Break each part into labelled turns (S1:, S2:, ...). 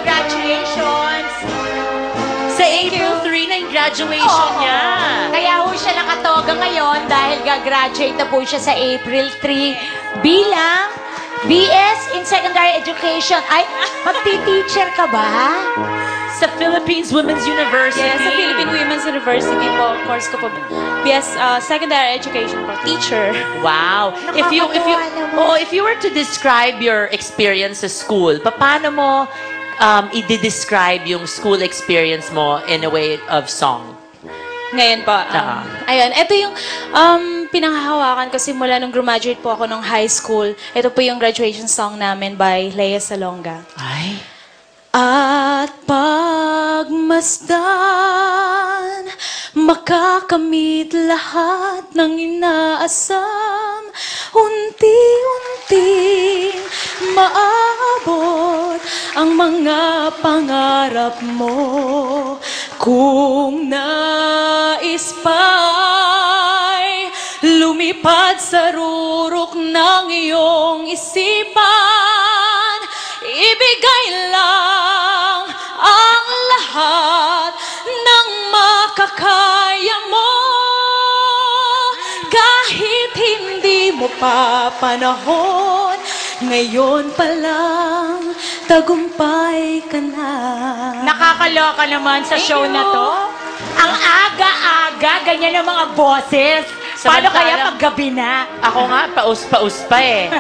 S1: congratulations!
S2: Sa April 3 na yung graduation niya.
S1: Kaya ho siya nakatoga ngayon dahil gagraduate na po siya sa April 3 bilang BS in Secondary Education. Ay, magti-teacher ka ba?
S2: Sa Philippines Women's University.
S3: Yes, sa Philippine Women's University po. Course ko po. BS Secondary Education po. Teacher.
S2: Wow. If you were to describe your experience sa school, paano mo i-describe yung school experience mo in a way of song?
S3: Ngayon po. Ayun, ito yung pinanghahawakan ko simula nung graduate po ako nung high school. Ito po yung graduation song namin by Lea Salonga.
S2: Ay.
S3: At pagmasdan, makakamit lahat ng inaasam, unti-unting maabot ang mga pangarap mo. Kung nais pa'y lumipad sa rurok ng iyong isipan, ibigay lang ang lahat ng makakaya mo. Kahit hindi mo pa panahon, ngayon pa lang, tagumpay ka na.
S1: Nakakaloka naman sa show na to. Ang aga-aga, ganyan ang mga boses. Paano kaya paggabi na?
S2: Ako nga, paus-paus pa eh.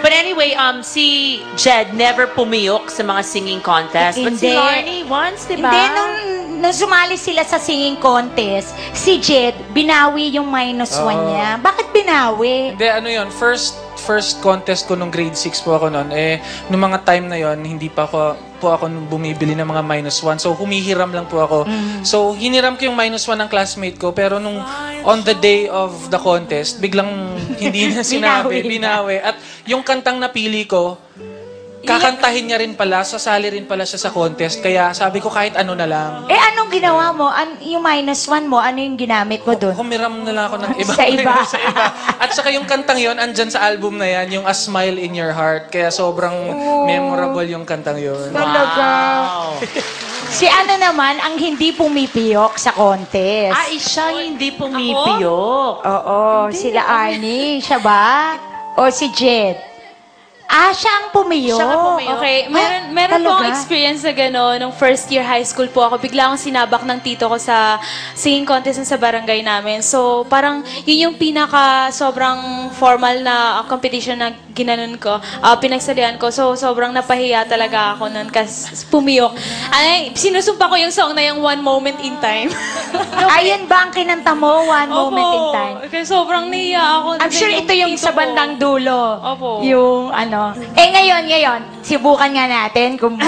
S2: But anyway, si Jed never pumiyok sa mga singing contest. But si
S1: Hindi.
S2: Larnie once, di ba?
S1: Hindi, nung sumali sila sa singing contest, si Jed, binawi yung -1 niya. Bakit binawi?
S4: Hindi, ano yun, first contest ko nung grade 6 po ako noon. Nung mga time na yon hindi pa ako bumibili ng mga -1. So, humihiram lang po ako. So, hiniram ko yung -1 ng classmate ko. Pero nung on the day of the contest, biglang hindi na sinabi, binawi. At yung kantang napili ko, kakantahin niya rin pala, sasali rin pala siya sa contest. Kaya sabi ko kahit ano na lang.
S1: Anong ginawa mo? Yung -1 mo, ano yung ginamit mo doon?
S4: Humiram na lang ako ng iba.
S1: Sa iba.
S4: Sa iba. At saka yung kantang yon andyan sa album na yan, yung A Smile in Your Heart. Kaya sobrang memorable yung kantang yon.
S1: Talaga. Si ano naman, ang hindi pumipiyok sa contest.
S2: Ay, siya hindi pumipiyok.
S1: Oo, sila Arnie. Siya ba? O si Jed? Siya ang pumiyok.
S2: Siya ang pumiyok.
S3: Okay, meron po
S1: talaga?
S3: akong experience na gano'n. Nung first year high school po ako, bigla akong sinabak ng tito ko sa singing contest sa barangay namin. So, parang yun yung pinaka sobrang formal na competition na ginanon ko, pinagsalihan ko. So, sobrang napahiya talaga ako nun kasi pumiyok. Ay, sinusumpa ko yung song na yung One Moment in Time.
S1: Ayun ba ang kinanta mo? One Moment in Time?
S3: Kaya sobrang nahiya ako.
S1: I'm sure ito yung
S3: tito
S1: sa bandang dulo.
S3: Opo.
S1: Yung ano. Ngayon, subukan nga natin kung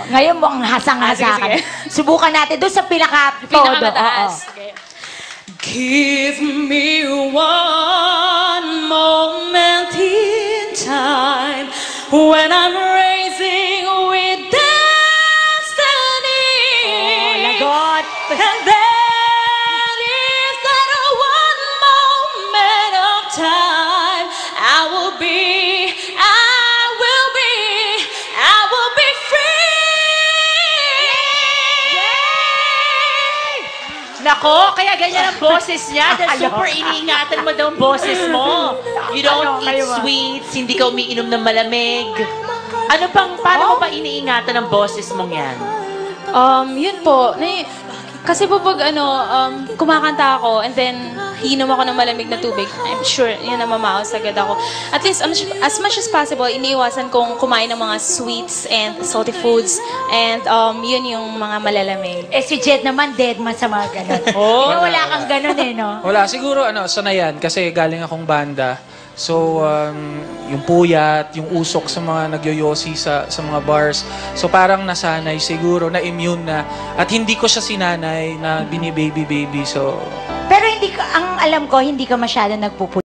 S1: ngayon mo ang hasang-hasakan. Subukan natin doon sa pinaka-todo.
S3: Pinakamataas. Okay. Give me one moment in time when I'm racing with destiny.
S1: Lagot.
S3: And then is that one moment of time I will be
S2: Nako, kaya ganyan ang boses niya. Dahil super iniingatan mo daw ang boses mo. You don't eat sweets, hindi ka umiinom ng malamig. Paano mo pa iniingatan ang boses mong yan?
S3: Yun po. Kasi po pag kumakanta ako and then hinom ako ng malamig na tubig, I'm sure yun na mamaos agad ako. At least as much as possible, iniiwasan kong kumain ng mga sweets and salty foods and yun yung mga malalamig.
S1: Si Jed naman, dead man sa mga ganun. Wala kang ganun no?
S4: Wala, siguro sanayan kasi galing akong banda. So, yung puyat, yung usok sa mga nagyoyosi sa mga bars. So, parang nasanay siguro, na-immune na. At hindi ko siya sinanay na bini-baby-baby. So,
S1: Pero ang alam ko, hindi ka masyado nagpupulit.